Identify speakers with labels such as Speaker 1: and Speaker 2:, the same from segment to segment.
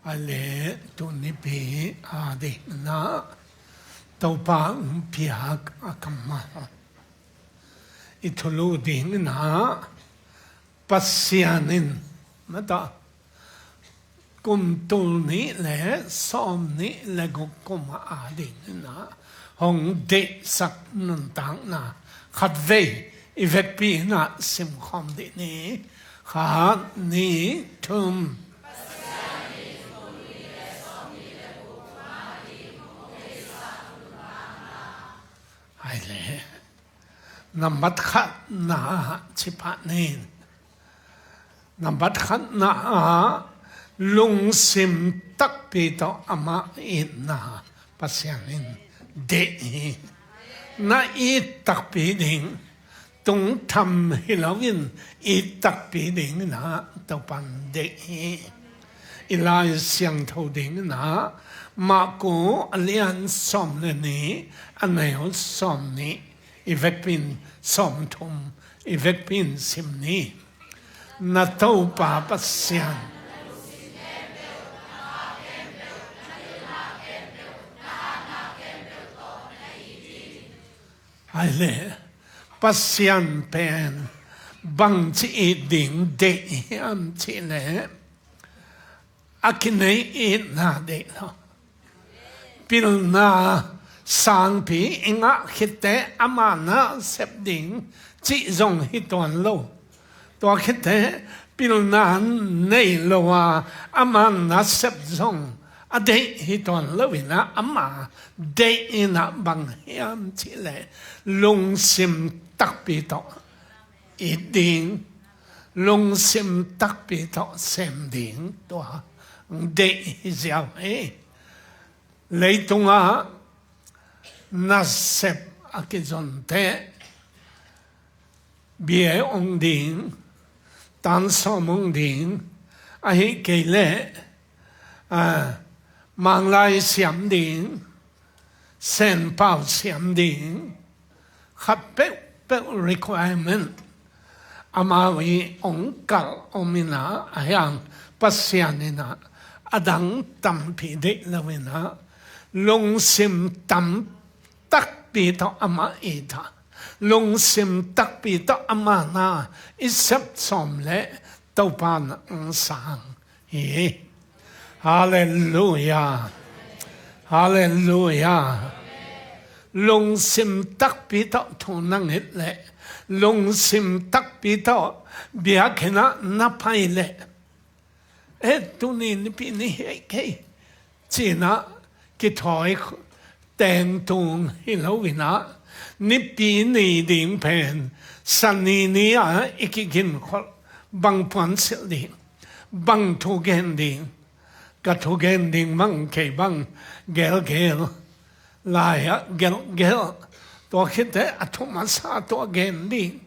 Speaker 1: Ale tu ni pi adi na taupa piak akama itulu ding na pasyanin mata kumtul ni le som ni le gukuma adi na hong de sak nun tang na khát về ivek pi na sim khom de ni khát ni thum ai le number khat na chipat nin number khat na lung sim tak pi to ama in na pasyanin de na i tak pi ding tung tham hilawin i tak pi ding na to pan de ilai siang thâu ding na ma ko alian som le ni anel som ni ivek pin som thum ivek pin sim ni na to pa pasyan ai le pasyan pen bang chi ding de am chi le akinai e na de lo pil na sang pi inga khite amana sep ding chi zong hi ton lo to khite pil na nei lo wa amana sep zong ade hi ton lo ina ama de ina bang hiam chi le lung sim tak pi to i ding lung sim tak pi to sem ding to de hiao e lấy tung á na sep akizon te bie ong ding tan som ong ding a hi ke le mang lai siam ding sen pao siam ding khát pe requirement amawi ong kal omina ayang pasyanina adang tampi de lawina lung sim tam tak pi to ama ita lung sim tak pi to ama na isep som le to pan sang hi hallelujah hallelujah lung sim tak pi to thunang het le lung sim tak pi to bia khena na pai le tu ni pi ni ke chỉ na cái thói đèn tung hi lâu vina ni pi ni điểm pen san ni à ikin khol bang pan sel ding bang thu gen ding ka thu gen ding mang ke bang gel lai gel to khite athuma sa to gen ding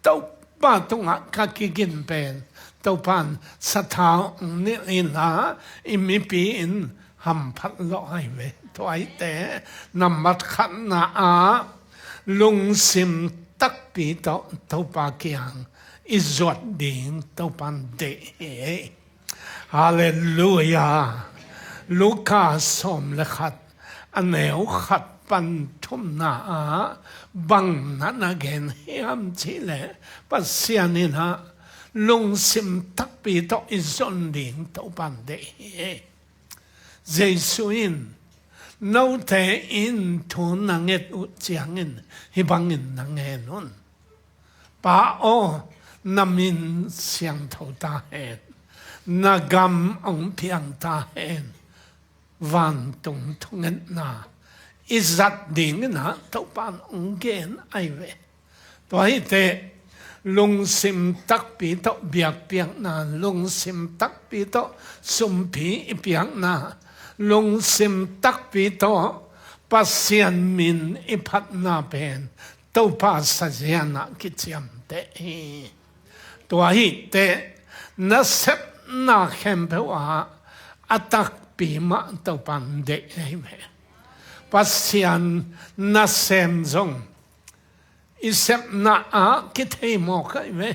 Speaker 1: to pa tunga ka kikin pen tàu pan sát tháo ni ina imi pi in ham phat lo ai ve to ai te namat khan na a lung sim tak pi to tàu pa kyang izot ding tàu pan de hallelujah luka som le khat aneu khat pan thum na a bang na na gen hiam chi le pasyanina lung sim tak pi to izon ding to pan de Jesuin nâu te in thu nanget u chiangin hibangin nangenon pa o namin siang thau ta hen nagam ong piang ta hen van tung thungen na izat ding na to pan ong gen ai ve to hi te lung sim tak pi to biak piang na lung sim tak pi to sum pi piang na lung sim tak pi to pasyan min iphat na pen to pa sa jiana kichiam te to hi te na sep na khem pe wa atak pi ma to pan de me pasyan na sem zong isep na a kithe mo ka ve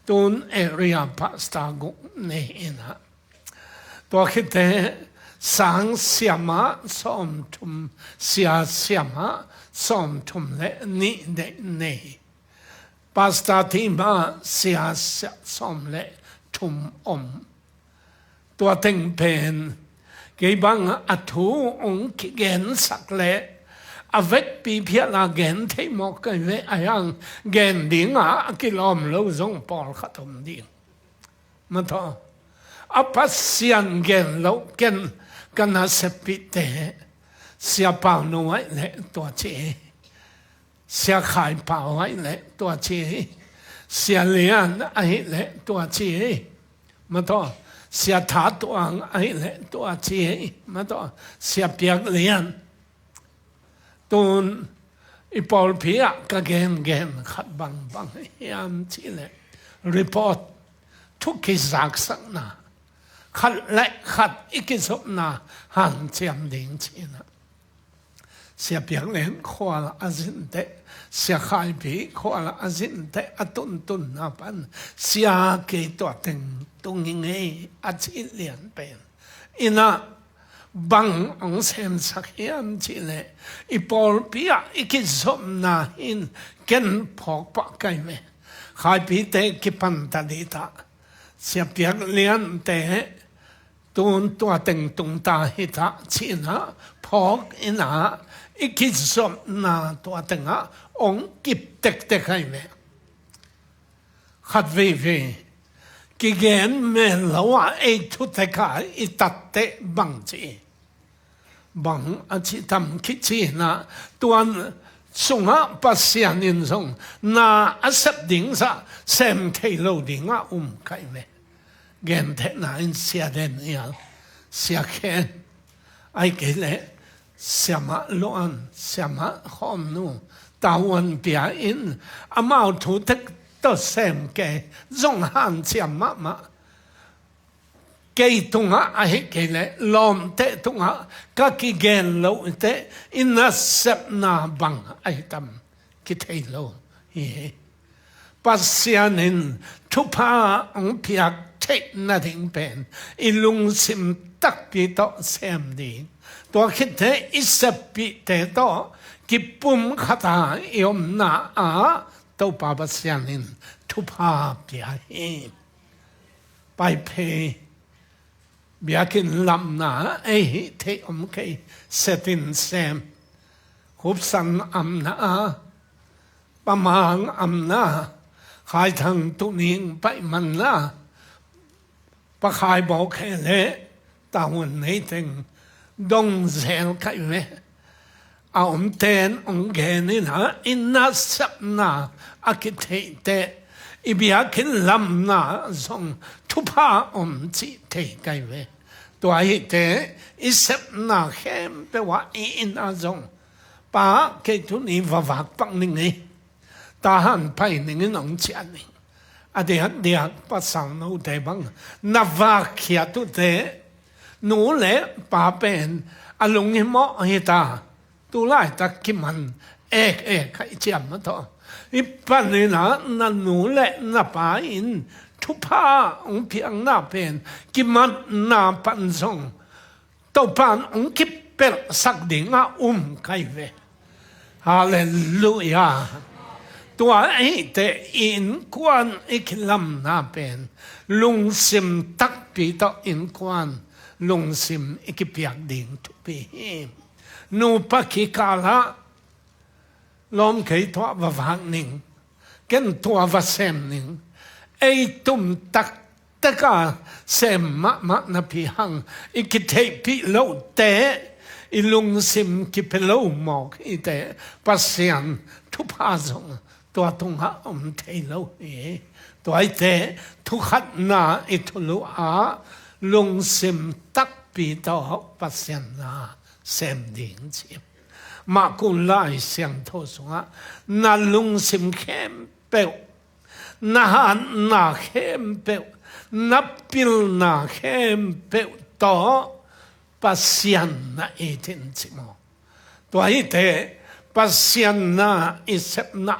Speaker 1: tun area pasta go ne ina ตัวคิดแต่สังเสียมาสมทุมเสียมาสมทุมและนี่เดนี่ปัสตาที่มาเสียสมและทุมตัวเต็งเป็นกี่บางอัตุองค์เกณฑ์สักเละavec ปีเพียละเกณฑ์ที่มอกกันเวอยังเกณฑ์ดิ่งกิลอมเราส่งปอลขัดมดิ่งมาต่อปัสยันเกณฑ์เราเกณฑ์กันน่าเสพิเตเสียเปล่าหน่วยเละตัวเจเสียขายเปล่าไว้เละตัวเจเสียเลี้ยนไอ้เละตัวเจมาต่อเสียถาตัวไอ้เละตัวเจมาต่อเสียเปียกเลี้ยนตูนอีปอลเพียกเกนขัดบังยามที่เละรีพอร์ตทุกกิจสักนาขัดและขัดอีกสมนาหันเจียมดิ่งชีนะเสียเปียกเลี้ยนขวาอาจินเตเสียขายผีขวาอาจินเตอตุนนับปันเสียเกยตัวตึงตรงนี้อาจินเลียนเป็นอินะบังองเซมสักยามที่เละอีปอลเปียอีกสมนาหินเกินพอกปะไกเมขายผีเตกิปันตาดิตาเสียเปียกเลี้ยนเตตูนตัวตึงตุงตาหิตาชีนะพอกอินะอีกสมนาตัวตึงองกิบเตไกเมขัดวีกิเกนเมลวะไอทุตกาอิตัดเตบังจีบังอาชิตำคิดชีนะตัวส่งปัสยานินส่งนาอัศดิ่งซะเซมเทโลดิ่งไกเมเกนเทน่าอินเสียเดนยาเสียเคนไอเกเลเสียมาลวนเสียมาหอมนูตาวันเปียอินอามาทุตกตัวเซมเกจงหันเสียมาเกยตุงไอเกเลลอมเตตุงก็กิเกนโลเตอินัสเซปนาบังไอตัมกิเทโลเฮปัสยานินทุพาองเพียกเทนาดิ่งเป็นอิลุงสิมตักปีโตเซมดีตัวคิดเทอิสปิเตโตกิปุ่มขตายมนาตัวปาปัสยานินทุพาเปียเฮไปเพเบียกินลำนาเอเทอมเคเซตินเซมขุบสันอัมนาประมาณอัมนาขายทางตุนิงไปมันนาปะขายบอกแค่เละตาวันนี้ถึงดงเซลไกเวเอาเตนองเกนินะอินัสนาอากิเทเตอีเบียกินลำนาส่งทุพาจิเทไกเวตัวไอเตอิเซปนาเข้มเปว่าอินาส่งป้าเกตุนีวักปังนิงนี่ตาหันไปนิงน้องเชียนิงอดีตภาษาโน้ตบังนวาขียตุเตนูเล่ป้าเป็นอารมณ์เหมาะเหตาตุไลตะกิมันเอกใครเจียมมาต่ออีปันนี่นะนั่นนูเล่น่าป้าอินทุพาองเพียงน่าเป็นกิมันน่าปันส่งตัวปันองกิเป็นสักดิ่งไกเวฮาเลลูยาตัวไอเตอินควันอีกลำน่าเป็นลุงซิมตักปีต่ออินควันลุงซิมอีกเปียกดิ่งทุปีนูปักกิกาละล้อมเคยตัววักหนึ่งกันตัววัเซมหนึ่งไอตุ่มตักตะกาเซมมะนาพิหังอีกเทพิโลเตอีลุงซิมกิเพโลหมอกอีเตปัสยันทุพาสงตัวตุงหะเทโลตัวไอเตทุขัดนาอิทุลุลุงซิมตักปีต่อปัสยันนาเซมดิ่งจิบมากุลไลเสียงโทสงนาลุงซิมเข้มเปวนาหันนาเข้มเปวนับปิลนาเข้มเปวต่อปัสยันนาเอตินจิโมตัวไอเตปัสยันนาอิเซปนา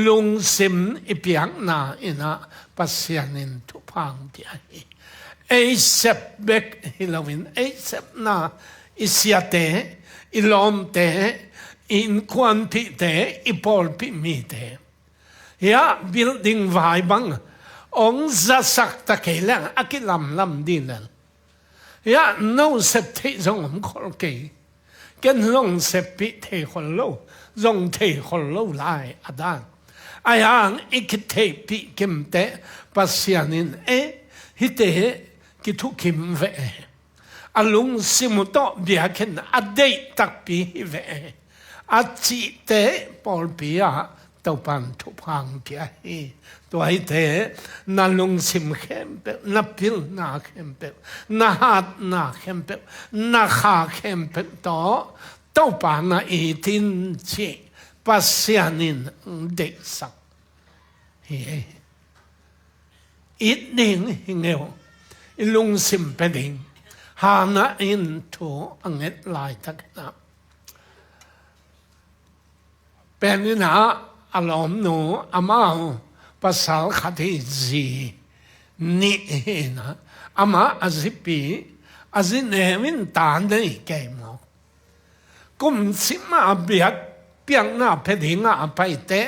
Speaker 1: ลุงซิมอิเปียงนาอินะปัสยันินทุพังเปียเอ Sep bek hilawin sep na isya te ilom te in kwan pi te ipol pi mi te ya building vai bang ong za sak ta ke lang akilam lam dinan ya no sep te zong om khol ke ken long sep pi te khol lo zong te khol lo lai adan ayang ikite pi kim te pasyanin hite ki thu kim ve alung simuto biaken adei tak pi ve achi te pol pia to pan thu phang pia hi to ai te na lung sim khem pe na pil na khem pe na hat na khem pe na kha khem pe to pa na itin chi pasyanin de sak hi it ning hingeo lung sim peding hana in to anget lai takna penina alom no amao pasal khati zi ni na ama azipi azinemin tan dei kemo kum sima biak piang na pedinga paite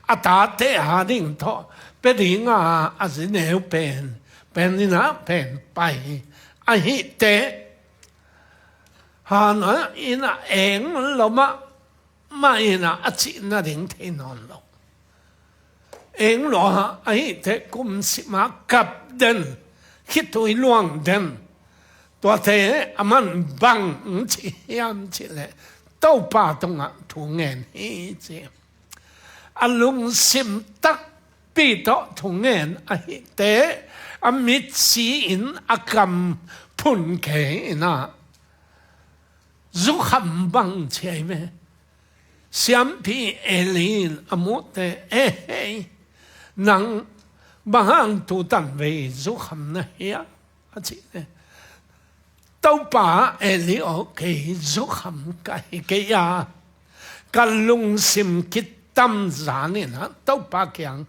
Speaker 1: atate hading to pedinga azineu pen penina pen pai ahi te hana ina eng loma ma ina achi na ding the non lo eng lo ahi te kum sima kap den hitui luang den to te aman bang chi yam chi le to pa tonga thu ngen hi chi alung sim tak pi to thu ngen ahi te amit si in akam phun ke na zu kham bang chei me siam pi elin amote nang bang tu tan ve zu kham na ya achi ne tau pa eli o ke zu kham kai ke ya kalung sim kitam zani na tau pa kyang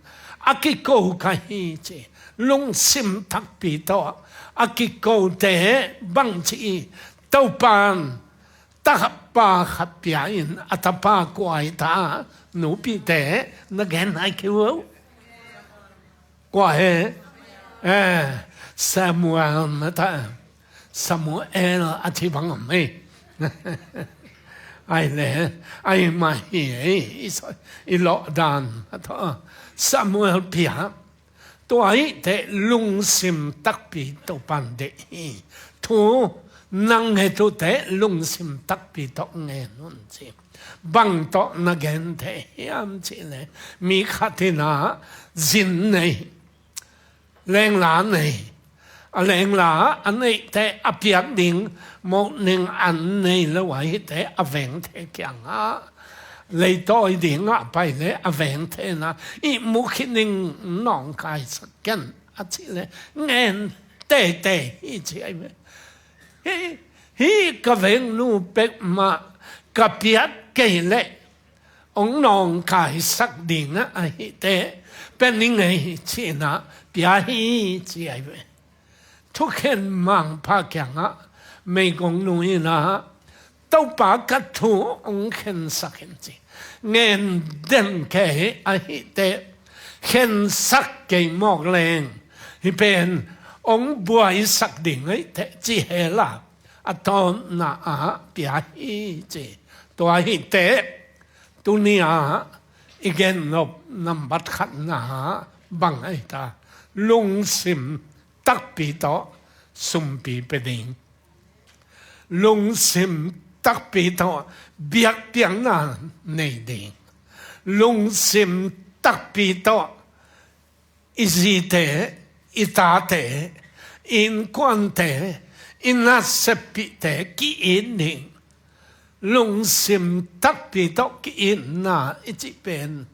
Speaker 1: akiko kai che lung sim thak pi to akiko te bang chi tau pan ta pa khat pia in atapa kwai ta nu pi te na gen ai kiu kwa he Samuel mata Samuel ati bang me ai le ai mai i lo dan Samuel pia tôi te lung sim tak pi to pan de thu nang he tu te lung sim tak pi to nge nun chi bang to na gen te yam chi le mi khatina zin nei leng la nei a leng la an nei te apiak ding mo ning an nei la wai te aveng te kyang a lấy tôi điện ngã bay lệ à vẹn thế na ít mua khi ninh nòng cái sắc kenn à chỉ lệ nghe tê tê ít chỉ ai vậy hi cái vẹn nu bек mà cái piat cái lệ ông nòng cái sắc điện á ai tê bên ninh ấy chỉ na piat hi chỉ ai vậy thu khen mang pa kyang á mấy con nuôi na tàu pa cắt thu ông khen sắc khen gì ngàn den ke ai te khen sắc ke mok leng hi pen ông buai sắc ding ấy te chi he la aton na a pia hi chi to hi te tunia igen nop nam bat khat na bang ai ta lung sim tak pi to sum pi pe ding lung sim tak pi to biak piang na nei ding lung sim tak pi to izite itate in quante in asepi te ki in ding lung sim tak pi to ki in na ichi pen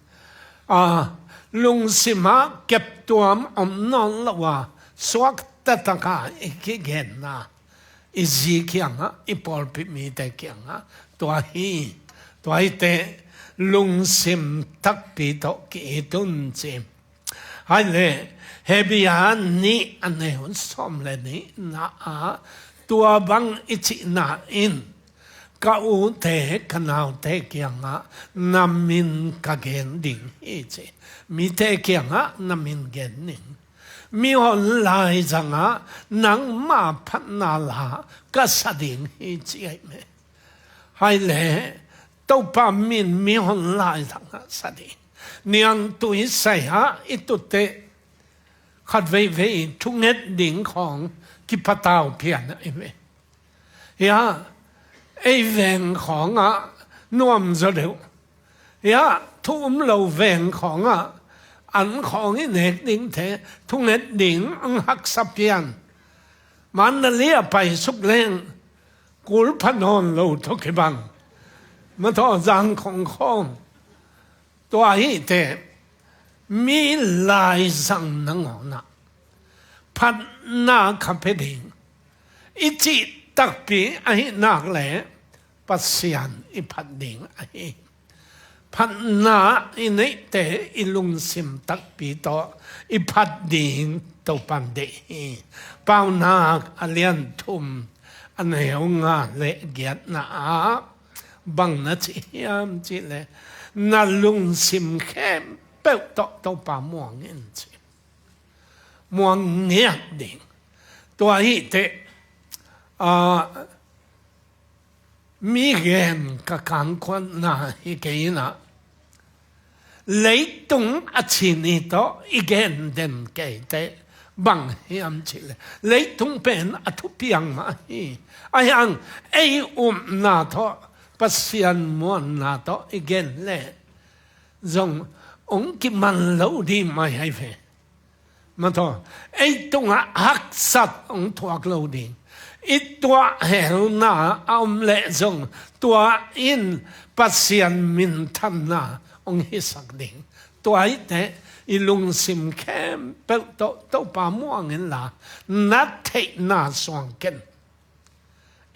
Speaker 1: lung sima kep tuam om non lawa swak tataka ki gen na izi kianga ipol pi mi te kianga tua hi te lung sim tak pi to ki tun chim hay lệ hệ bị anh ni anh này hôn xóm lệ ni na tua băng ít chị na in cả u thế cái nào thế kia ngã nằm min cái gen đỉnh hết chứ mi thế kia ngã nằm min gen đỉnh mi hôn lại rằng nắng mà phát na là cái sa đỉnh hết chứ hay lẽ tàu pa min mi hôn lại rằng sa đỉnh niang tuổi say ít tụt tệ khát về trung hết đỉnhของกิปตาวเพียนไอ้เว้ยไอ้แหวงของน่วมจะเดียวทุ่มเราแหวงของอันของไอ้เน็กดิ่งเททุ่งเน็ตดิ่งอังหักสับเพียนมันนั่นเลี้ยไปสุกแรงกุลพนอนเราทุกบังมาทอจังของตัวไอ้เทมีลายสังนังหนาพันนาคำเพดิงอิจิตักปีไอ้นักแหล่ปัสยันอิพัดดิงไอ้พันนาอินิเตอิลุงซิมตักปีต่ออิพัดดิงตัวปันเดเป้านาอเลียนทุมอันเหวงาเละเกียรนาบังนาจิยามจิเลนาลุงซิมแค่เป้าต่อตัวป่าม่วงเงินจิม่วงเงียบดิ่งตัวที่เตมีเงินกับการคนน่ะอีกอย่างน่ะเลยต้องอาชีพนี้ต่ออีกอย่างเด่นเก๋เตบังเฮียมจิเลยเลยต้องเป็นอัตุเปียงมาฮีไอ้ยังไอ้น่าต่อปัสยันม้วนน่าต่ออีกอย่างเลยจงองค์กิมันเล่าดีไม่ให้เฟมาต่อไอ้ตรงหักสัตว์องตัวกลดิงอีตัวเฮลนาเอาเละจงตัวอินปัสยันมินทันนาองฮิสักดิงตัวไอ้แต่อีลุงซิมแคมเปิดโตปาม่วงเงินละนัดเทนาสวงกัน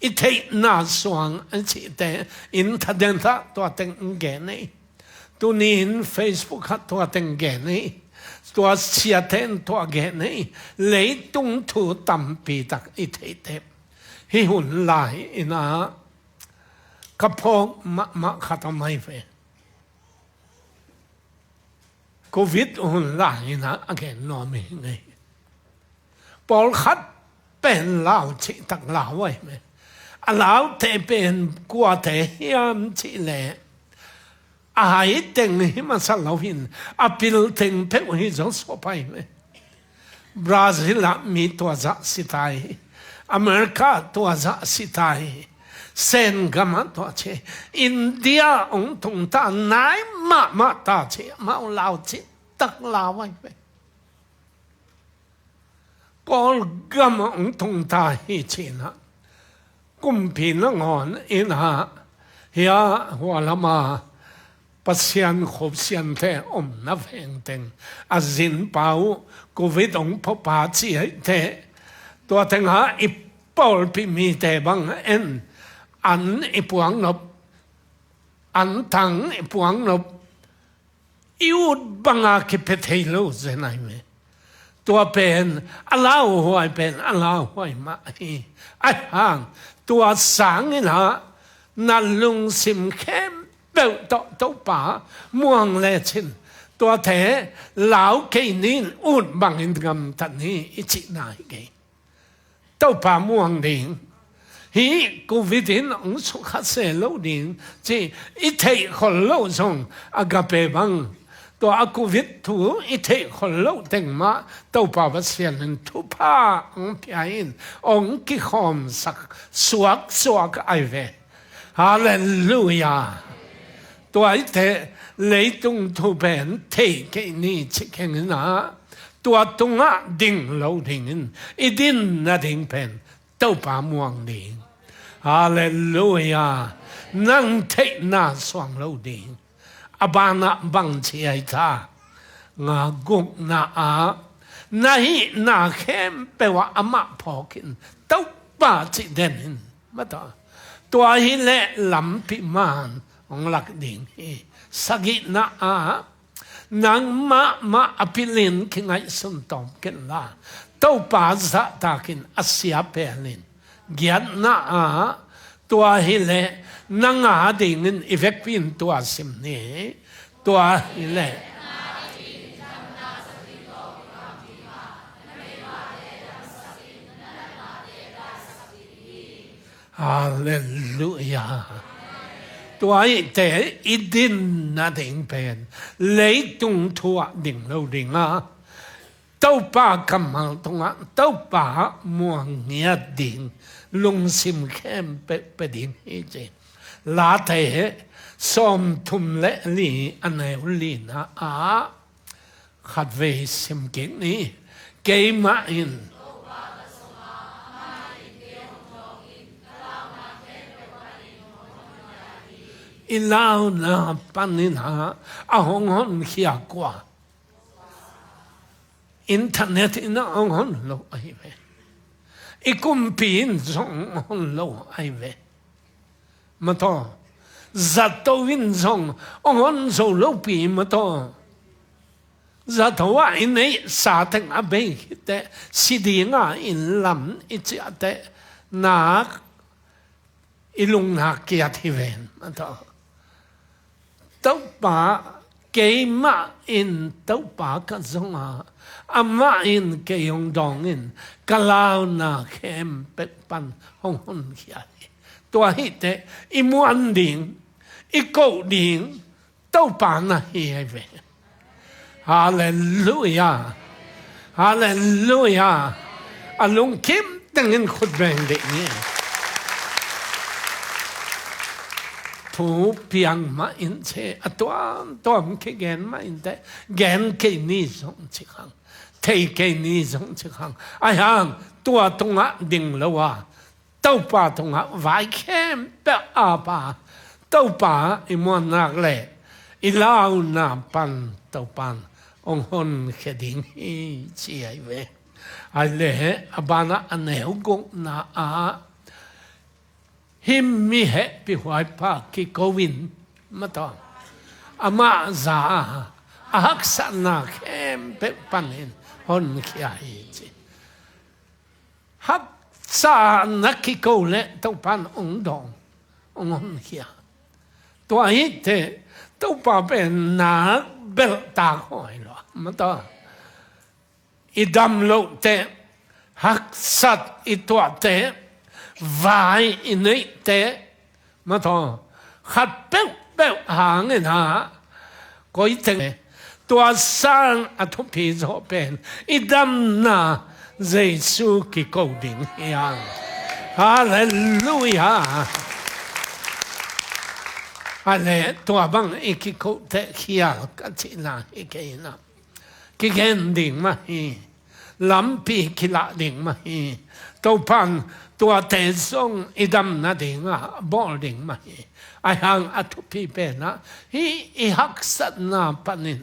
Speaker 1: อีเทนาสวงอันที่แต่อินทัดเดนท่าตัวเต็งแก่นี่ตัวนี้อินเฟซบุ๊กตัวเต็งแก่นี่ตัวเสียเทนตัวแก่นี่เลยตุ้งถูตั้มปีตักอีเทเทฮิหุ่นลายอินะกระพงมะขัดไม่เฟโควิดหุ่นลายอินะแก่นอมิไงปอลขัดเป็นลาวชิตักลาวไว้ไหมลาวเทเป็นกัวเทยามชิเลไอ้เต็งนี่มันสั่งเราหินอาพิลเต็งเพ่งหินจะสบายไหมบราซิลมีตัวจักสิตายอเมริกาตัวจักสิตายเซนกัมตัวเชอินเดียองค์ตงตาไหนมาตาเชมาลาวเชตักลาวไว้ไหมกอลกัมองค์ตงตาฮิชินะกุมพีนงอนอินะเฮียหัวละมาปัสยันขบเสียนเทอมนับแห่งเต็งอาจินเปาโควิดองพบปาจีเทตัวเต็งหาอิปอลพิมีเตบังเอ็นอันอิปวงนบอันทังอิปวงนบอิวดบังอาคิเพเทโลเจนายเมตัวเป็นอัลลาห์หวยเป็นอัลลาห์หวยมาฮีไอ้ห่างตัวสังนี่นะนัลลุงซิมเข้มเปิดโตป่าม่วงเลชินตัวเถเหลาเกนินอุดบังอินกำตันนี้อิจินายเกโตป่าม่วงดิ่งฮีกูวิดินองสุขเสโลดิ่งที่อิเทคนโลซงอากาเปบังตัวอากูวิดถูอิเทคนโลเต็งมาโตป่าวัสยันทุพาองพิอินองกิคอมสักสวกไอเวฮาเลลูยาตัวไอ้เทเลยตุงทุเปนเทเกนี่ชิคเงนะตัวตุงะดิ่งเราดิ่งอีดินน่ะดิ่งเป็นเต้าป่าม่วงดิ่งฮาเลลูยานั่งเทน่าสว่างเราดิ่งอบานะบังเชียตางากุกนานาฮินาเข้มแปลว่าอมะพอกินเต้าป่าจิเด่นมาต่อตัวฮิเลลำพิมานองหลักดิ่งสกินะ nang ma apilin kingai sun tom ken la to pa za takin asia pelin giat na a tua hile nanga dingin evekpin tua simni tua hile Hallelujah. Tuổi trẻ ít din na định bền lấy tung thua đỉnh lâu đỉnh à tàu ba cầm hàng tung á tàu ba mua nghĩa đỉnh lung sim khem pe đỉnh hết chứ lá thế xóm thum lệ li anh em li na à khát về sim kiến ní cái mà in ilaw na panina ahong hon hiya kwa internet ina ahong hon lo ai ve ikumpin zong hon lo ai ve mato zato win zong hon zo lo pi mato zato wa inei sa teng abe te sidinga in lam ichate na ilung na kia thiven mato tàu ba cái mà in tàu ba cái giống à mà in cái用dòng in cái lao na khem bếp pan hong hong kia tua hít thế imuan điên câu điên tàu ba na hi về Hallelujah Hallelujah alung kim tengin khut beng de ni Phú piang ma in che toam ke gen ma in te gen ke ni zong chi hang thei ke ni zong chi hang ai hang tua tunga ding lowa tau pa tunga vai khem pe a pa tau pa i mon nak le i lau na pan tau pan ong hon ke ding hi chi ai ve ai le abana aneu gong na a him mi he pi huai pa ki kovin mato ama za ahak sana khem pe panin hon kia hi chi hak sa na ki ko le to pan ong dong ong hon kia to hi te to pa pe na bel ta hoi lo mato idam lo te hak sat i to te vài in ấy thế mà thôi khát béo hàng người na có ý thế tua sang à thu phí rõ bên idam na Giêsu cái câu đỉnh hiang Hallelujah ale tua bang cái câu thế hiang cái gì là cái na cái gen đỉnh mà hi lắm pi cái lạ đỉnh mà hi tàu pan tua te song idam na dinga boarding ma ai hang atupi pe na hi hak sat na panin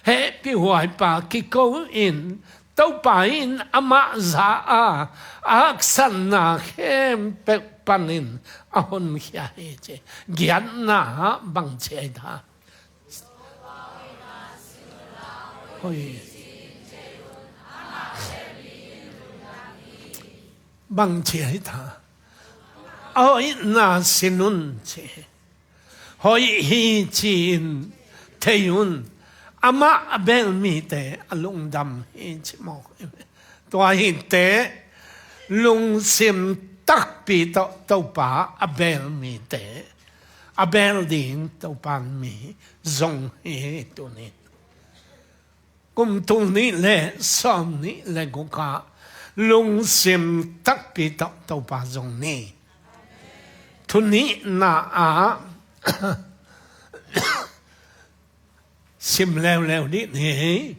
Speaker 1: he pi huai pa ki ko in tau pa in ama za a hak san na hem pe panin ahon khia he che gian na bang che da hoi bằng chế thà ôi na sinun chế hoi hi chin theyun ama bel mi te alung dam hi chimo tua hi te lung sim tak pi to pa abel mi te abel din to pan mi zong hi tu ni kum tu ni le som ni le go ka lung sim tak pi tau pa zong ni thu ni na a sim leo đi ni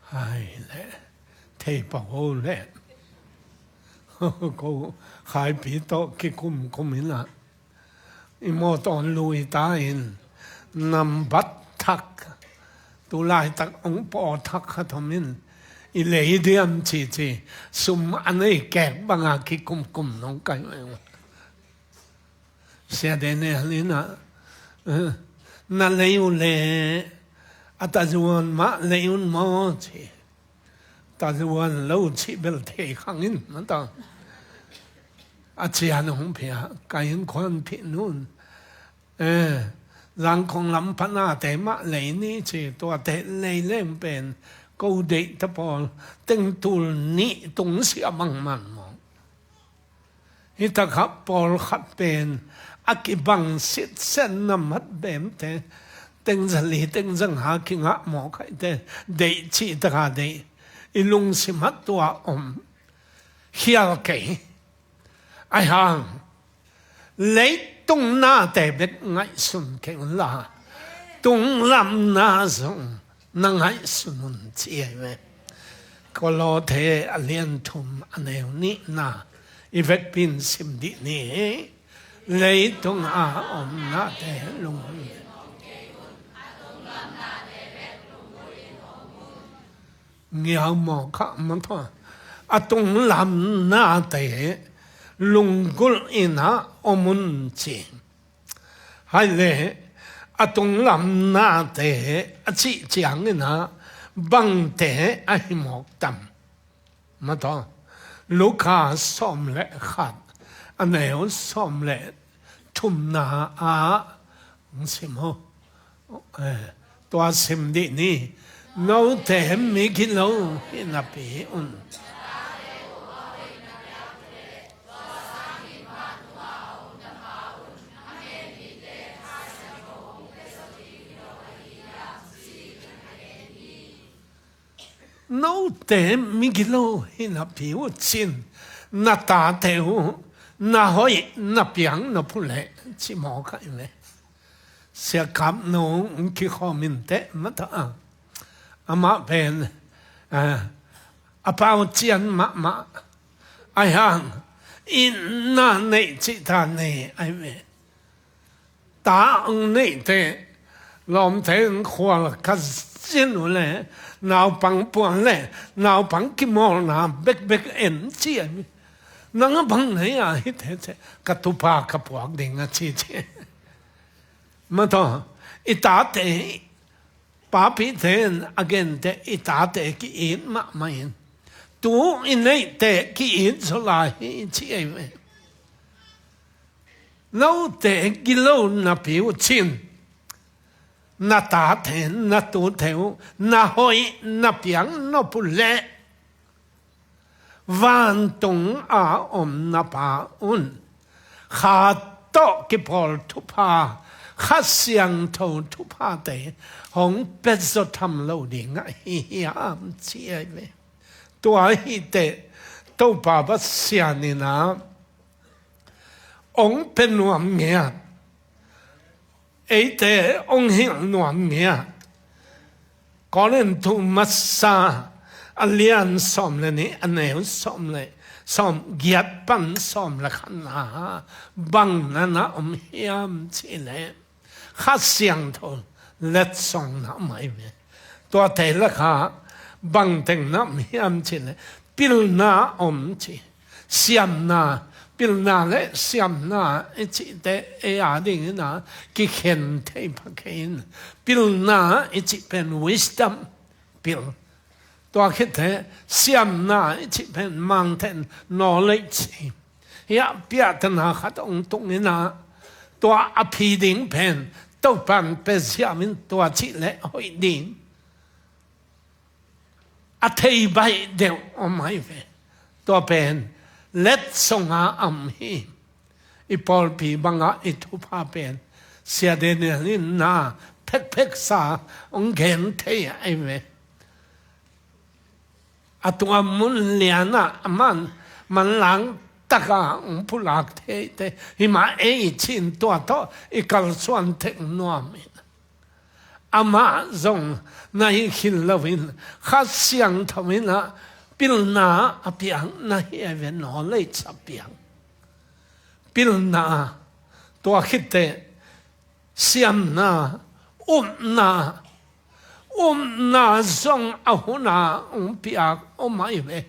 Speaker 1: hai le thầy bảo le cô khai pi to cái kum ina imo ton lui ta in nam bat thak tu lai tak ong po thak khatomin i lei diam chi sum anei kek banga ki kum nong kai Sẽ đến này na lấy lệ ta zuan mà lấy mò chứ ta zuan lâu chỉ biết thế khang in mà ta chỉ anh không phải cái anh quan phải nun rằng con làm phản à để mà lấy ní chỉ tôi để lấy lên bên câu đệ ta bảo tinh tu ní tung sĩ bằng mặn mong hi ta khắp bảo khắp bên cái bằng xịt sen nằm hết bên thế tinh dân lý tinh dân hạ kinh ngã mỏ cái thế để chỉ ta cả để ilung sim hết tua hial cái ai hàng lấy tung na để biết ngại xuân cái là tung làm na dùng năng ngại xuân chia về có lo thế liên thum anh em ní na ivet pin sim đi ní lấy tung na để lung nghèo mò khác mà thôi tung làm na để lung gul ina omun chi hai le atung lam na te chi chiang ina bang te a himok tam ma to luka som le khat aneo som le thum na a sim ho to sim di ni no te mi kilo ina pe un nấu té mi kilo hi na piu chin na ta teu na hoi na piang na phule chi mo kai le se kam no ki khomin te ma ta ama pen a pao chian ma ai hang in na nei chi ta nei ai ve ta nei te lom te khwa ka xin le nào bằng buồn lệ nào bằng kim mol nào bek en chi nang bằng này à hít thế cái tu pa cái buộc đình à chi mà thôi ita te pa pi te again te ita te ki in mà in tu in này te ki in số lại chi ấy vậy lâu te kilo na piu chin na ta then na tu theo na hoi na piang no pule van tung na pa un kha to ki pol tu pa kha siang to tu pa te hong pet zo tham lo ding hi am chi ai ve to hi te to pa ba sia ni na ong pen nuam nge ấy thế ông hiện nuông nghe có nên thu mất xa alian xóm lên này anh em xóm lại xóm giết bắn xóm là khăn à bằng na ông hiểm chỉ lệ khát xiang thôi lết song na mày về tôi thấy là khá bằng tình na hiểm chỉ lệ pil na ông chỉ xiam na pil na le siam na chi te ading na ki khen te phakin pil na chi pen wisdom pil to khit te siam na chi pen mountain knowledge ya pia na khat ong tung na to api ding pen to pan pe siamin to chi le hoi ding a thei bai de on mai ve to pen let songa hi ipol pi banga itu pa pen sia de ni na pek sa ong gen te ai ve atua mun liana man lang taka ong pulak te hi ma chin to ikal suan te nuam ama zong na hi khil lovin kha siang thomina pil na apiang na hi even knowledge apiang pil na to khite siam na zong ahuna piak mai ve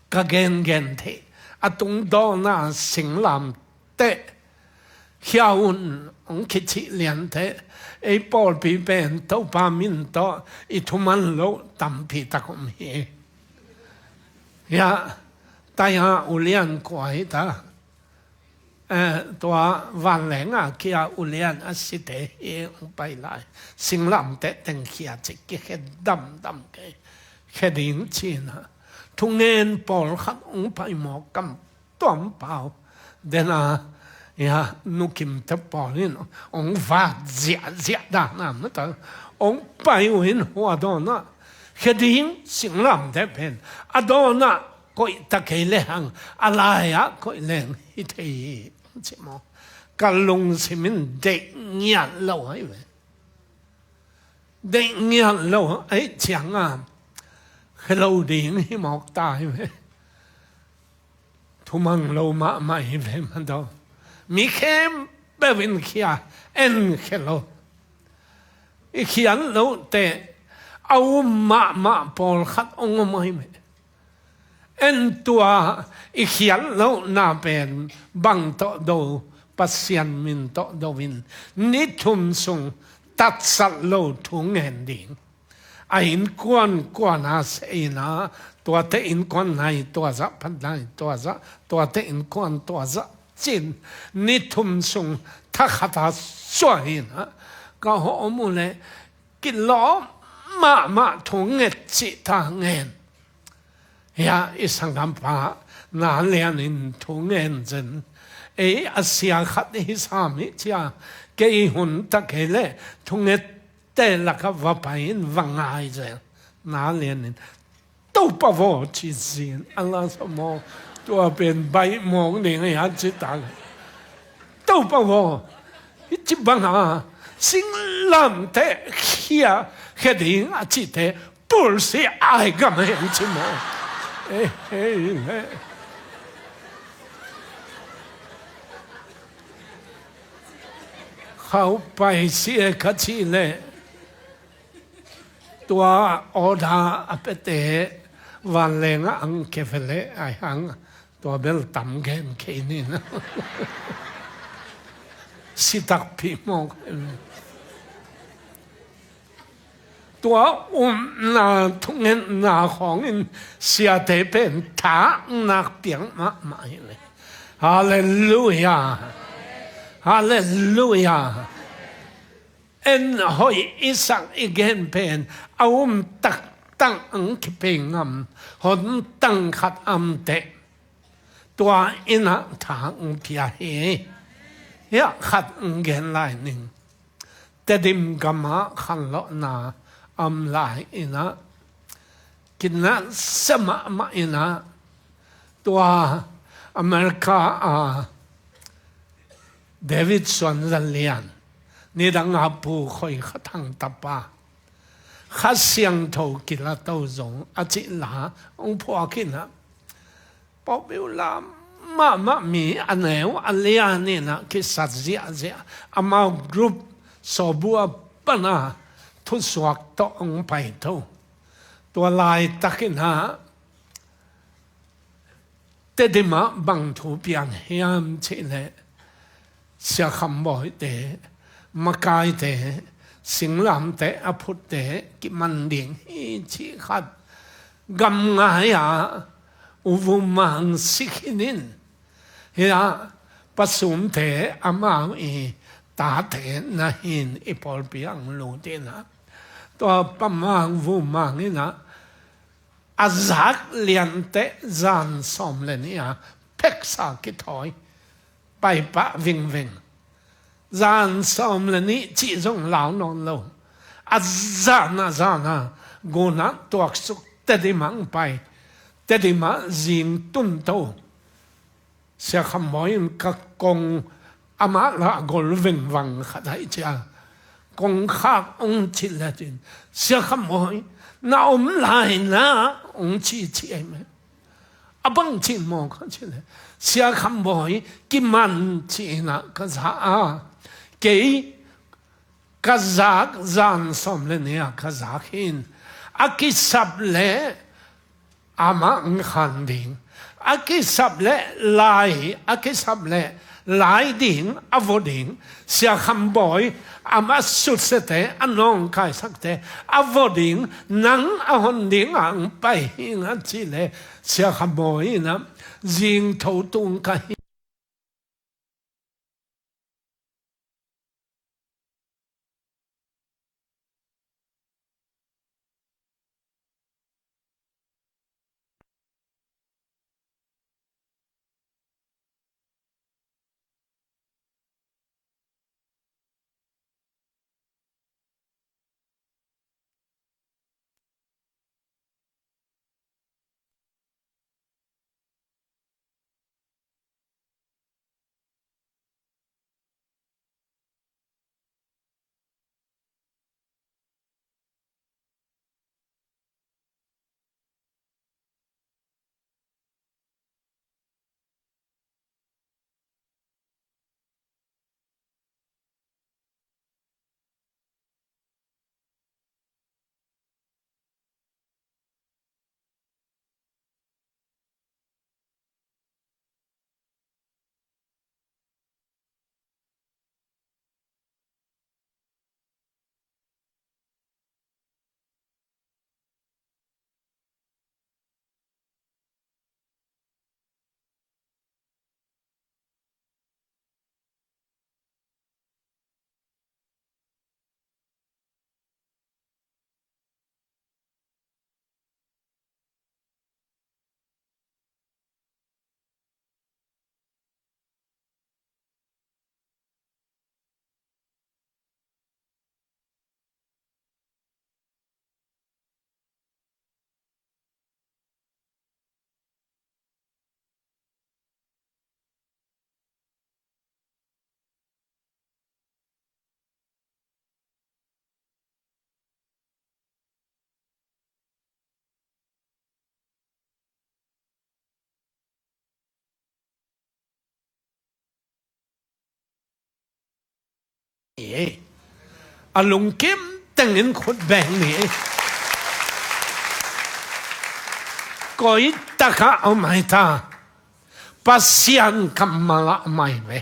Speaker 1: ka gen te atung do na singlam te Hiaun ông khi chị liền thế ấy Paul bị bên tàu ba min đó ít thuman lâu tầm bị ta cũng hi ya tai ha ulian quái taตัววันแหลงkia ulian asite ông bay lại sinh làm thế từng kia chỉ cái đâm cái đình chín thung nên Paul khát ông bay mò cầm toán bao đến ya nukim ta Paulin ông vác dẹt đàn nam đó ông bay win hoa đó na cái đình sinh làm thế bên đó na coi ta cái lệ hàng alai coi lệ hít thấy chỉ mà cả lùng xem mình định nhận lâu ấy vậy định nhận lâu ấy chẳng cái lâu điện hi mọc tai vậy thu mang lâu mà mày vậy mà đâu mi khem bé bên kia en cái lâu khi anh lâu tệ ao mà Paul khát ông mày vậy en tua ikhial lo na pen bang to do pasien min to do win ni thum sung tat sal lo thung hen ding a in quan a se na tua te in quan nai tua za pan nai tua za tua te in quan tua za chin ni thum sung tha khata so hin ka ho mu le ki lo ma thung nget chi ta ngen ya isang kampa na lianin thungen zen asia khat hi sami chia ke hun ta kele thunget te la ka va pain vangai zen na lianin to pa vo chi zin Allah samo to ben bai mong ni ya chi ta to pa vo chi banga sing lam te khia kheding a chi te pul se ai ga me chi moเขาไปเสียคัดเลยตัวอดาอเปเตวันแรงอังเคฟเลไอหังตัวเบลต่ำแค่แค่นี้นะสิตักพิมอกตัวนาทุกเงินนาของเสียเตเป็นถานักเปียงมากมายเลยฮาเลลูยาฮาเลลูยาเอ็นหอยอิสังอีกเห็นเป็นเอาตักตั้งอังคิเปงอัมหนตั้งขัดอัมเตตัวอินะถาอังพิยาเฮยะขัดอังเกนลายหนึ่งแต่ดิมกามะขันเลาะนาอัมลายอินะกินนะสมะมะอินะตัวอเมริกาเดวิดสวนซันเลียนนี่ดังอาปูคอยขัดทางตาปาขัดเสียงโถกิลาโตจงอาจิลาองพ่อกินนะปอบิวลามะมีอันเหนวอันเลียนี่นะคิดสัตเสียอามากรุ๊ปสอบัวปนาทุสวกโตองไปโตตัวลายตักินหาเตดิมาบังถูเปียงเฮียมเชเลเสียคำบ่อยเตมากายเตสิงลำเตอพุทเตกิมันเดียงฮีชีขัดกำงายาอุวมังสิกินินเฮียปัสสุมเตอามาอีตาเตนะหินอีพอลเปียงลูเตนะตัวปมังวุมังนี่นะอาจักเลียนเตจานสมเลนี่ฮะเพ็กสากิถอยไปปะวิงจานสมเลนี่จีจงเหลานอนลงอาจานะกูนักตัวสุกเตดิมังไปเตดิมาจิงตุนโตเสียขโมยกับกงอามาละกอลวิงวังขัดให้จ้ากงข้าองชิลจินเสียขโมยน่าอมลายนะองชีเอ็มอาบังชินมองเขาชิลเสียขโมยกิมันชินะก็จะเกี่ยก็จากจานสมเลนี่ก็จากหินอากิสับเล่ ama ang khanding aki sable lai aki sable lai ding avoding sia khamboy ama sutsete anong kai sakte avoding nang ahonding ang pai hinga chile sia khamboy na jing thâu tung ka alung kim tengin khut beng ni koi taka omai ta pasian kamala mai ve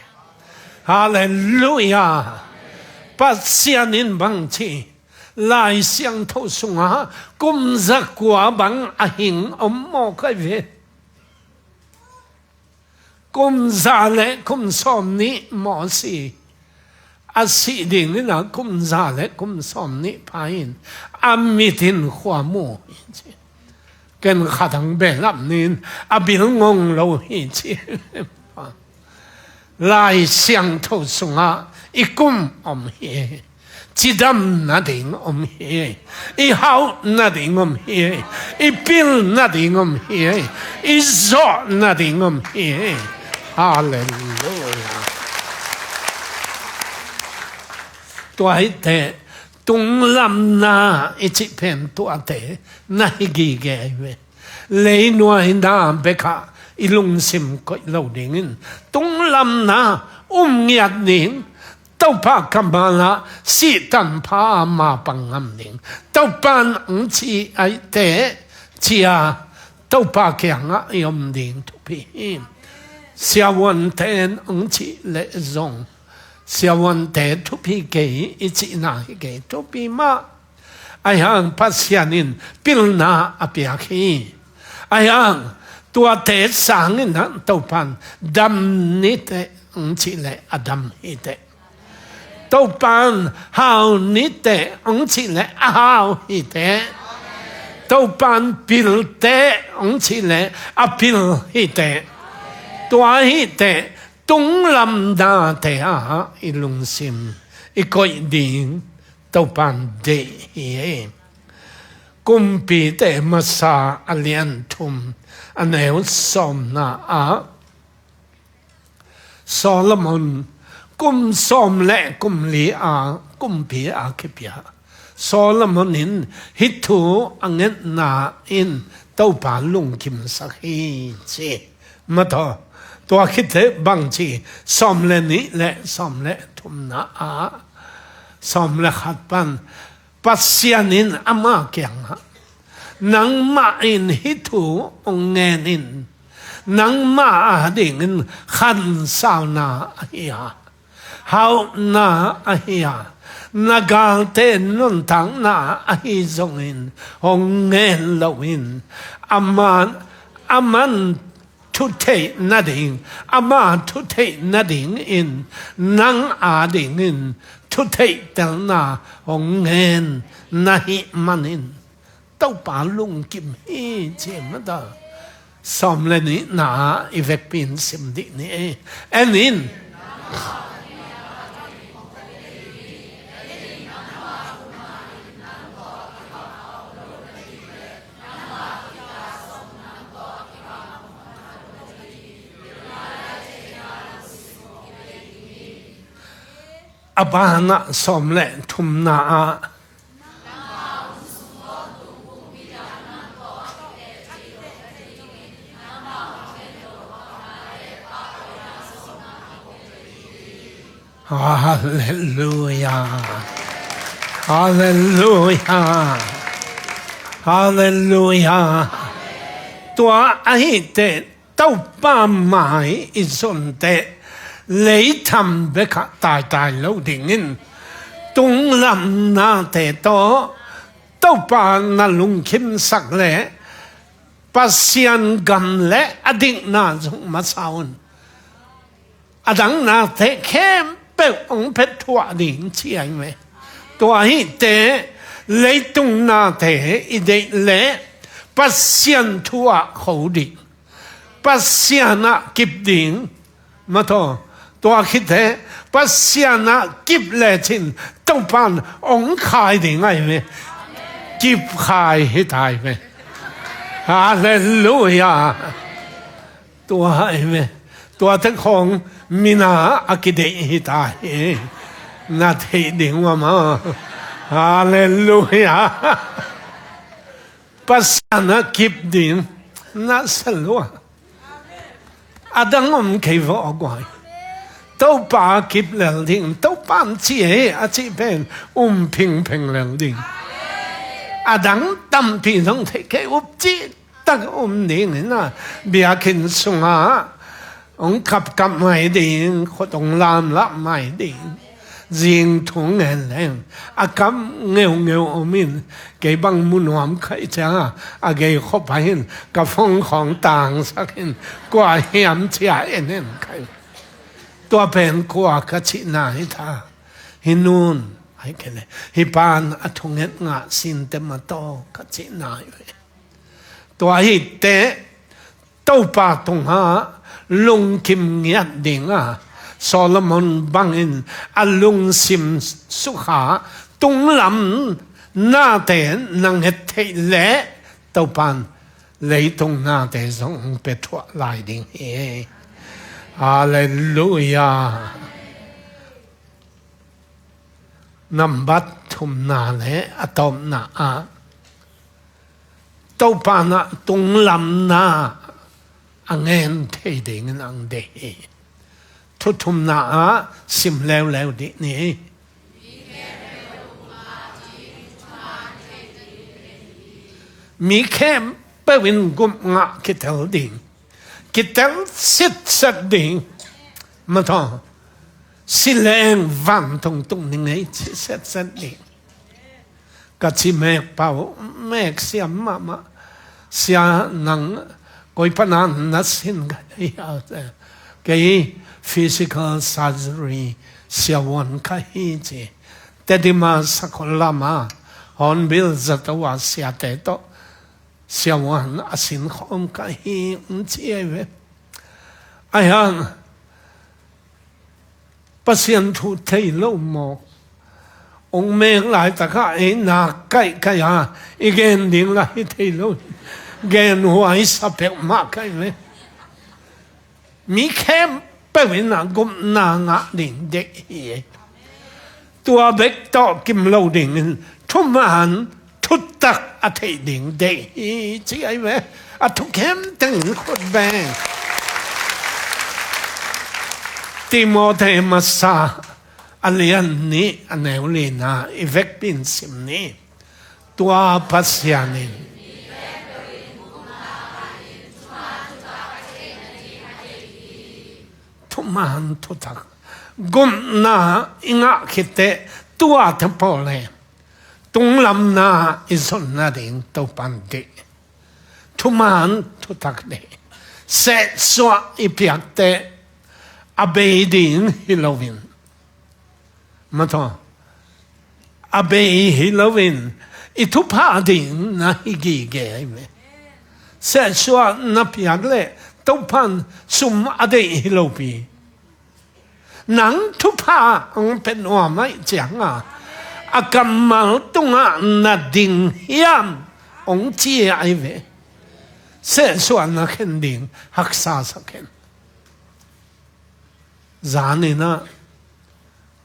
Speaker 1: hallelujah pasian in bang chi lai siang thâu sunga kum zakwa bang ahing ommo kai ve kum zale kum som ni mo si asi ding ni na kum zale kum som ni pain amitin khwa mo ken khadang be lam nin abil ngong lo hi chi lai siang thâu sunga ikum om hi chidam na ding om hi I hau na ding om hi I pil na ding om hi I zo na ding om hi hallelujah tuổi thế tung lâm na ít pen tuổi thế na higi ghê về lấy nuôi na beka ilung sim coi lâu đình tung lâm na nhiệt đình tàu pa kamala si tan pa ma pangam đình tàu pan ang chi ai thế chia tàu pa kiang a yom đình tu pi sia wan ten ang chi lệ zong sia wan te tu pi ke ichi na ke tu pi ma ayang pasyanin pilna apia khi ayang tua te sangin na tau pan dam ni te ang chi le adam hi te tau pan hao ni te ang chi le hao hi te tau pan pil te ang chi le apil hi te tua hi te tung lam da te a ilung sim I koi ding tau pan de hi kumpi te masa alian tum aneu som na a Solomon kum som le kum li a kumpi a kipya Solomon in hitu angen na in tau pa lung kim sakhi chi mato tua khite bang chi som le ni le som le tum na a som le khat pan pasianin ama kyang nang main hitu ongenin nang ma dingin khan sao na ahia hao na ahia nagal te nun tang na ahi zongin ongen lowin aman to take nothing ama to take nothing in nang ading in to take tel na ongen nahi manin tau pa lung kim hi chem da som le ni na ivek pin sim di ni enin abana som le thum na Hallelujah. Hallelujah. Hallelujah. Tua ai te tau pa mai ison te lấy thầm với cả tài lâu đình in tung làm na te to tau pa na lung kim sak le pasian gam le ading na zung masaun adang na te kem ông phết thua điện chi anh mẹ tôi hi tế lấy tung na thế ide lẽ pasian thua khẩu điện pasian kịp điện mà thôi tôi khi thế pasian kịp lẽ chín tông pan ông khai điện ai mẹ kịp khai hết thai mẹ Hallelujah tôi hay mẹ tôi thấy không mina akide hitai na thei ding wa ma hallelujah pasana kip din na salwa adangom ke vo gwai tau pa kip lel ding tau pan chi he a chi pen ping ping lel ding adang tam pi dong thei ke up chi tak ding na bia kin sunga ông cặp mày điện khốt ông làm lắm mày điện riêng thùng ngàn lên cắm nghèo ông mình cái bằng muốn làm cái cha cái khóc phải cái phongของต่างสักqua hiểm chạy nên cáiตัวเป็นqua cái chuyện này ta hinun hay cái này hipan thùng ngã xin tem mà to cái chuyện nàyตัวhi tế tàu pa tung ha lung kim nghiệt đình Solomon bangin lung sim sukha tung lam na te nang het te le tau pan lấy tung na te zong pe thua lai ding he Hallelujah nambat thum na le atom na tau pan tung lam na angen thei ding ang de thu thum na sim leo di ni mi kem pe win gum nga kitel ding kitel sit ding ma to sileng van tung ning ei sit ding ka chi me pau me siam mama sia nang koi panan na sin cái physical surgery siawon ka hi che tedima sakolama hon bil zatawa sia te to siawon asin khom ka hi che ve ayan pasien thu thei lo mo ông mẹ lại ta ka e na kai kai ha igen ding lại thei lo gen huai sa pe ma kai ve mi kem pe win na gum na nga ding de hi tua bek to kim lo ding thum han thut tak a thei ding de hi chi ai ve a thu kem teng khot bang Timothy masa alian ni aneulina ivek pin sim ni tua pasyanin ทุมันทุตักกุมนาอิงะคิดเตตัวเทปอเลตุงลำนาอิสนนาดิงตัวปันเดทุมันทุตักเดเสสวะอิเปียกเตอเบดิงฮิโลวินมาทออเบฮิโลวินอิทุพาดิงนะฮิกิเกยเมเสสวะนับยากเลตัวปันสุมอเดฮิโลปีหนังทุพาเป็นว่าไม่จังอากำมาตุงนาดิงยามองเจียไอเวเสส่วนนักเห็นดิงหักษาสักเห็นจานินะ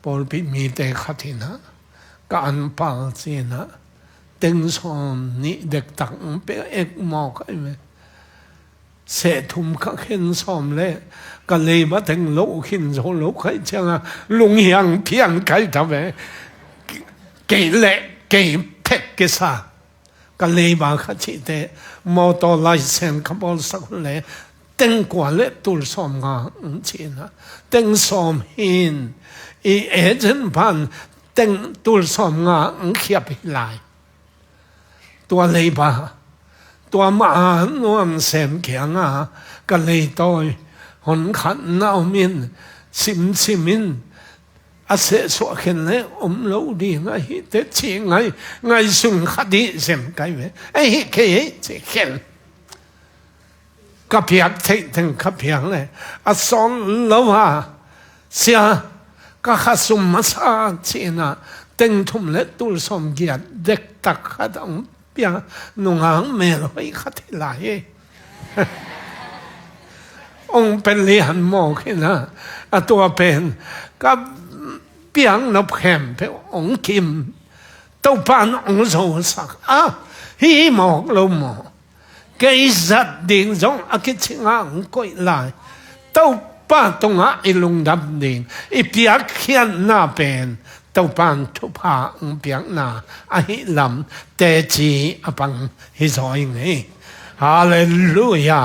Speaker 1: พอพิมีเตขัดนะการปาลซีนะเต็งสอนนี่เด็กตักเป็นเอกมอกไอเวเสทุมก็เห็นซ้อมเลยก็เลยมาถึงโลกหินโซโลกใครจะลุงยังเพียงใครทำไมเกลเกเพกเกษาก็เลยมาขัดจิตมอเตอร์ไลเซนขบวนสักเลยเต็งกว่าเล็ตุลซ้อมงานจีนะเต็งซ้อมหินอีเอเจนพันเต็งตุลซ้อมงานเขียบลายตัวเลยมาตัวมาโน้มเสมแข็งก็เลยต่อยหนขันน้ามินซิมินอาเสสวะเห็นเลยโลดีไงเตชิไงสุนขัดีเสมไกเวไอ้เคยจะเห็นกับเพียงเทถึงกับเพียงเลยอาสอนแล้วว่าเสียก็ข้าสุมาซาจีน่ะเต็งทุ่มเล็ดตุลสมเกียรติเด็กตักขัดเปียนุ่งหางเมลไปขัดไหลองเป็นเลียนมองขึ้นนะตัวเป็นกับเปียงนบแขมเป็นองคิมตัวปานองโซสักฮีหมอกลมหมอกเกยสัดดิ่งจงอากิชิงองก้อยลายตัวป้าตรงอิลุงดับดิ่งอีเปียกเขียนหน้าเป็นตัวปานทุพาเปียกหน้าหิลำเตจีอปังฮิซอยนี่ฮาเลลูยา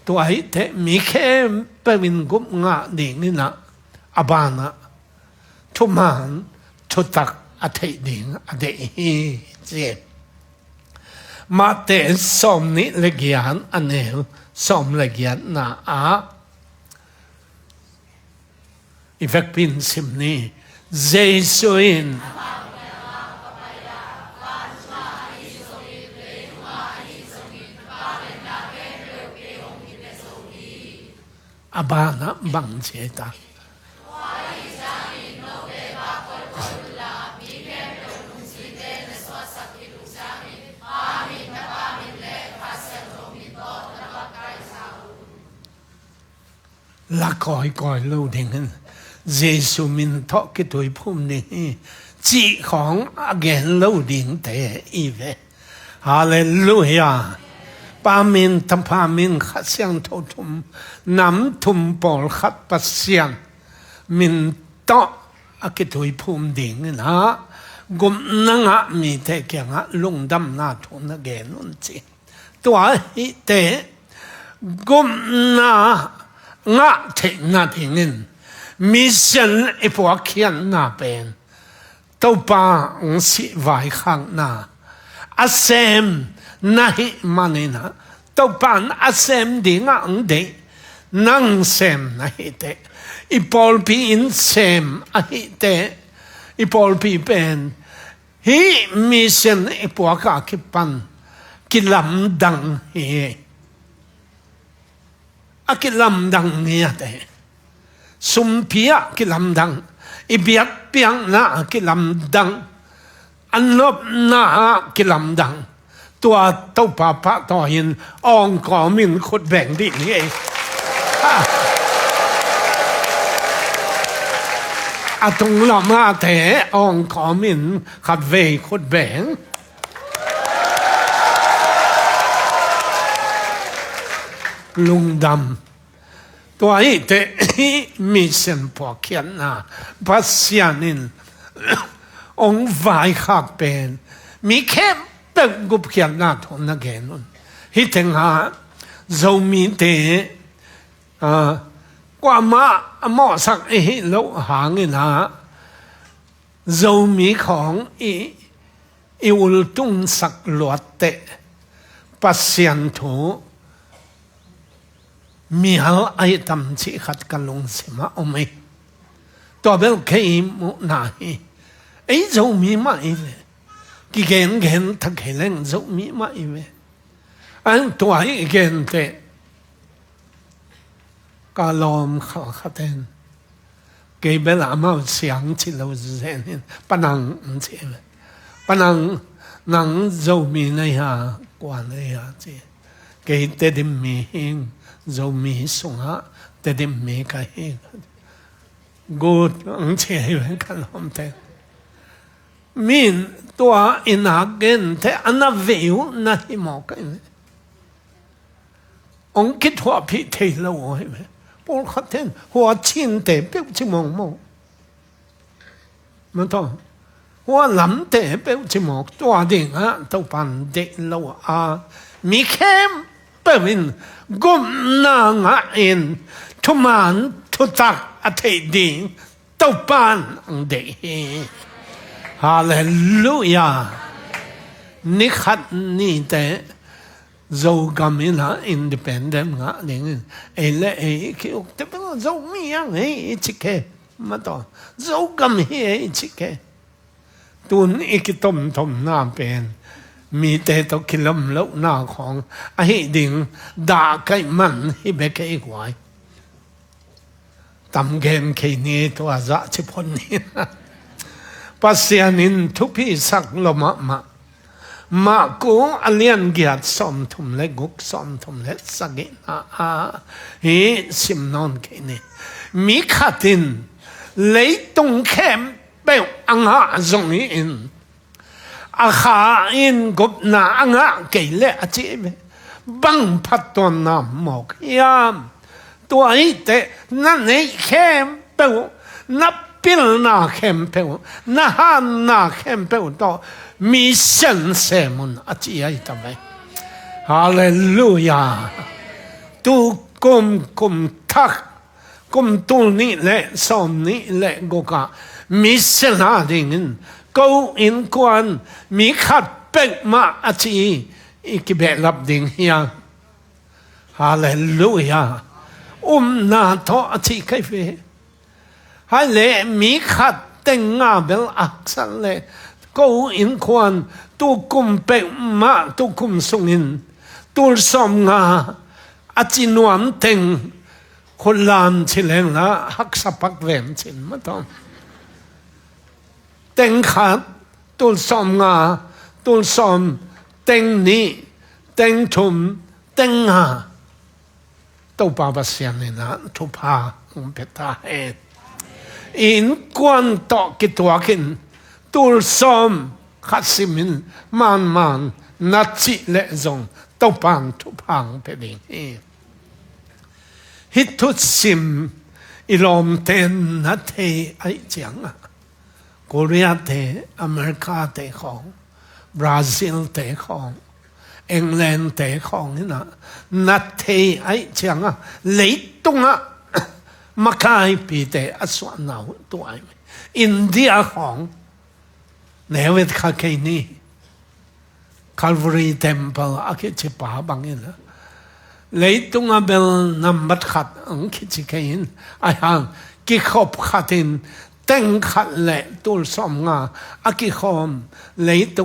Speaker 1: ตัวไอ้เทมีแค่เป็นกุมงาดิ่งนี่นะอบานะทุมันทุตักอเทดิ่งอเดฮีเจ็บมาเตสอมนิเลกียนอันเนลสอมเลกียนนาอีเฟกปินซิมนีเจสุอินอบานะบังเจตาละคอยก่อยลูดิ่งนั้นเยซูมินทอกิตุยพุ่มนี่จีของอาเกนลูดิ่งเตอีเวฮาเลลูยาปามินทัมพามินขัดเสียงทุทุมน้ำทุมปอลขัดปัสเสียงมินทออากิตุยพุ่มดิ่งนะกุมนังะมีเตเกียงะลุงดำนาทุนเกนุนจีตัวฮิเตกุมนางะเทนาทิงินมิเซนไอพวกเขียนนาเป็นตัวปางสิไว้ข้างหน้าอาเซมนาฮิมันนะตัวปานอาเซมดิ่งอังเดนังเซมนาฮิเตอีพอลปีอินเซมอาฮิเตอีพอลปีเป็นฮิมิเซนไอพวกอาคิปันกิลำดังเฮอากิลำดังเนี่ยแต่สุมเพียกิลำดังอีเบียดเปียงนะกิลำดังอันลบนะกิลำดังตัวเต้าป่าพระต่อหินองกอมินขุดแบ่งดินี่เองตรงลำมาแต่องกอมินขัดเวขุดแบ่งลุงดำตัวไอ้เตมีเส้นพอเขียนนะพัสยานินองไว้ขับเป็นมีแค่เป็นกุบเขียนนะทุนนักเกนุนฮิตงหาเรามีเต กว่ามาหม้อสักโลหางนะเรามีของอิวลตุงสักหลวดเตะปัสยันถูมีหาไอตำชิขัดกันลงสิมาอมตัวเบลเคยมุนาฮีไอเรามีมาอีเวกิเกนเกนทักเฮเลงเรามีมาอีเวอันตัวไอเกนเตะกาลอมเขาขัดเองเก็บเวลามาเสียงที่เราเห็นปนังเสียปนังนังเรามีในหากว่าในหาเจ้เก็บเตดิมมีเองเรามีสงะเตดิมมีกันเองกูเชื่อว่ากันลมเตมีตัวอินาเกนเตอันนั้นเวิวน่าหิมอกกันองคิดว่าพิเทลโว้ยพวกเขาเต้นหัวชินเตะเปี้ยวชิมองมองมันต้องหัวลำเตะเปี้ยวชิมองตัวเด็กอ่ะตัวปันเด็กเรามีเข้มเป็นกุมนางอินทุมันทุตักอัฐิดิงตัวปันเด็กฮาเลลูยานี่ขัดนี่แต่เรากำมินะอินดิเพนเดนต์งะเนี่ยเล่คิวแต่เป็นเราไม่ยังชิคเก้มาต่อเรากำมิชิคเก้ตุนอีกต้มหน้าเป็นมีแต่ตัวคิลมแล้วหน้าของไอ้ดิ่งด่าใครมันให้เบกไอ้หวายตำเกนแค่นี้ตัวจะชิพนนี่ปัสยานินทุกพี่สักลมมากูอเลียนเกียรติสมทุมเล็กกุกสมทุมเล็กสักนะสิมนอนแค่นี้มีขัดินเลยตรงเข้มเปล่าอ่างจงอินอาขาอินกุบนาอ่างเกลี่ยจีบบังพัดตัวน้ำหมอกยามตัวไอ้เตนั่นไอ้เข้มเปล่านับปิลนาเข้มเปล่านาฮานาเข้มเปล่าต่อมีเส้นเสมุนอาจีไอ้ทำไมฮาเลลูยาตุกุมทักกุมตุนี่แหละสอมนี่แหละก็กะมีเส้นหาดิ่งกูอินกวนมีขัดเป็กมาอาจีอีกแบบรับดิ่งยาฮาเลลูยานาโตอาจีใครเฟฮาเลมีขัดเต็งงาเบลอักษรเลกูอินควรตุกุมเป็กมาตุกุมสุงินตุลสมงาอาจินวมเต็งคนลานชิเลงละฮักสัปักเวนชินมาต้องเต็งขาดตุลสมงาตุลสมเต็งนี้เต็งทุมเต็งงาตัวปาบัสยานี่นะทุพาอุเปตาเออินกวนตอกิตัวกินตุลสมขัดสิมินมันนัดจิเลจงตัวปังทุพังเป็นเองฮิตุสิมอิลอมเตนนัดเทไอเจียงเกาหลีเตอเมริกาเตของบราซิลเตของอังกฤษเตของนี่นะนัดเทไอเจียงเลยตรงมาคายปีเตอสวนหนาวตัวไออินเดียของเนวิดคาเกนีคาลวารีเทมเพิลอาคิจิปาบังอินเลยตรงเบลนัมบัดขัดอังคิจิเกอินไอฮังกิขบขัดินเต็งขัดเละตุลสมงาอากิขอมเลยตร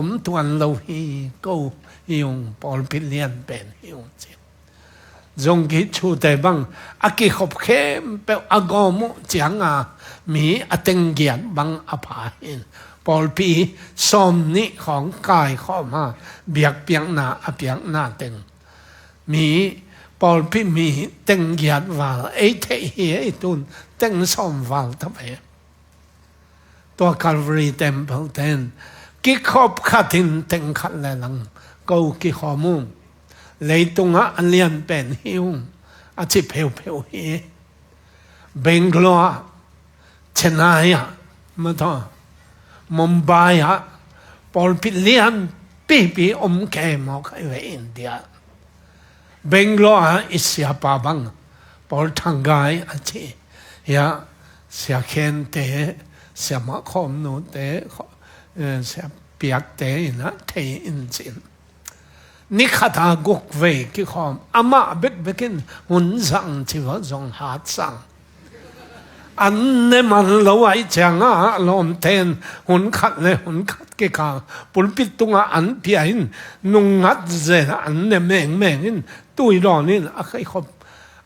Speaker 1: งตัวนโลหีกูยงปอลพิเลียนเป็นยงเจจงกิชูเตบังอากิขบเข้มเปอากอมุจังมีอเตงเกียนบังอภาหินปอลปีสมนิของกายเข้ามาเบียกเปียงนาอเปียงนาเต็งมีปอลปีมีเต็งเกียนวาลเอเทเฮไอตุนเต็งสมวาลทำไมตัวคาลวารีเทมเพลเทนกิขบขัดินเต็งขัดแลลังกูกิขอมุงเลยตรงอันเลียนเป็นหิวอาจิเพลเฮเบงกลอเชนายมาต่อมุมไบปอลพิเลียนปีอมแกมอกไอเวอินเดียเบงกลออิสยาปาบัง Paul Tangai achi ya sia khen te sia ma khom no te sia piak te na te in chin ni khata gok ve ki khom ama bek bekin hun sang chi wa zong hat sang an ne man lo ai chang a lom ten hun khat le hun khat ke ka pulpit tunga an piain nung ngat ze an ne meng meng in tui ron in a khai khop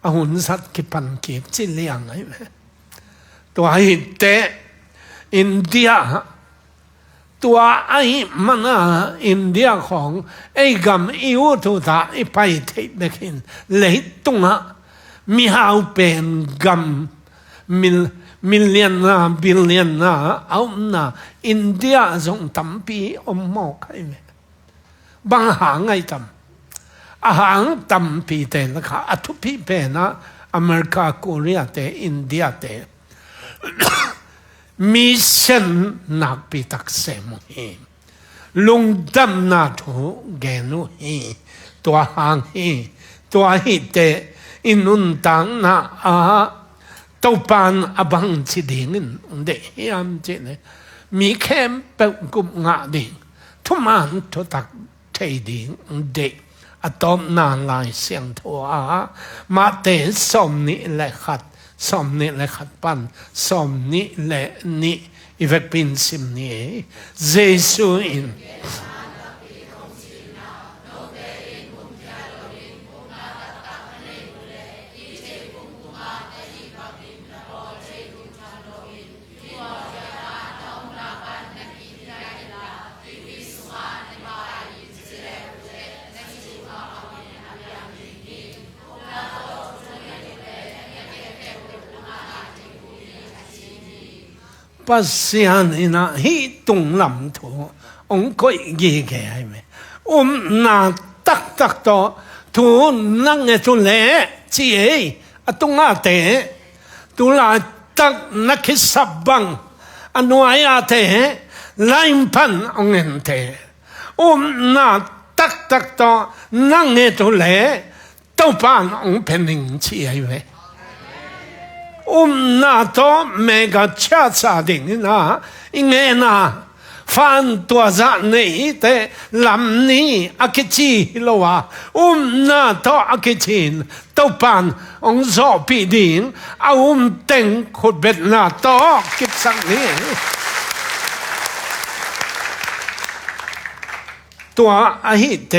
Speaker 1: a hun sat ki pan ki chi liang aiตัวไอ้เตอินเดียตัวไอ้มันอินเดียของไอ้กำอิวทุตาไอ้ไปเทเบกินเลยตรงมีหาวเป็นกำมิลเลียนนาบิลเลียนนาเอาหน้าอินเดียส่งตั้มปีอมหมอกให้ไหมบางหางไอ้ตั้มอาหางตั้มปีเตนะคะอัทุพีเป็นนะอเมริกาเกาหลีเตอินเดียเตมีเส้นนักปีตักเสมุฮีลุงดำนาทูเกนุฮีตัวหางฮีตัวฮีเตอินุนตังนาตัวปานอบังจิดิงินเดฮิอัมจิเนมีแค่เปิกุมงาดิงทุมันทุตักเทดิงเดอตอมนานลายเสียงทัวมาเตสมนิและขัดสมนิและขัดปันสมนิและนิอีเวกปินสิมนี้เจสุอินปัสยานินะฮิตุงลำถูองก็ยีแก่ไหมนาตักต่อทูนั่งเงตุเล่จีเอตุงอาเตตุลาตักนักสับบังอนุอาอาเตไลม์พันองเงินเตนาตักต่อนั่งเงตุเล่ตัวปานองเพนิงจีเอไหมนาโตเมกาชาซาดิงนะอิงเงนะฟันตัวจานนี้แต่ลำนี้อากิจิโลวานาโตอากิจินตัวปันองโซปีดิงเอาเต็งขุดเบ็ดนาโตกิบสังนี้ตัวอาฮิเต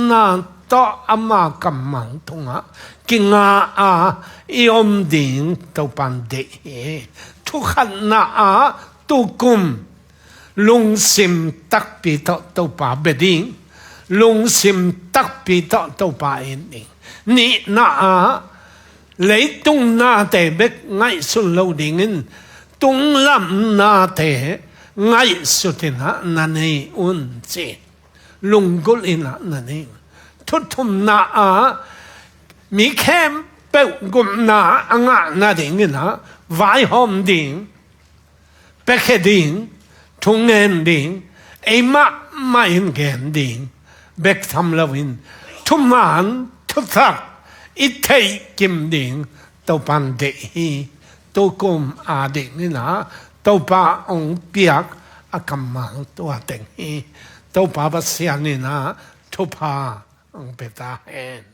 Speaker 1: นาโตอามากัมมังตงะกิงายอมดิงตัวปันเดทุกขันนาตุกุมลุงซิมตักปีตัวป่าเบดิงลุงซิมตักปีตัวป่าเองนี่นาเลยตุงนาเตเบกไงสุดเราดิ่งตุงลำนาเตไงสุดนะนั่นเองเจลุงกุลินะนั่นเองทุกนามีแค่เปิดกุมนาอ่างนาดิ่งนะไว้หอมดิ่งเปิดดิ่งทุ่งเงินดิ่งไอ้มาไม่เห็นเงินดิ่งเบกทำละวินทุกมันทุกทักอิทธิกิมดิ่งตัวปันเดฮีตัวกุมดิ่งนี่นะตัวป้าองเปียกอากัมมังตัวเต็งฮีตัวป้าบัสยานี่นะทุพาองเปตาเฮน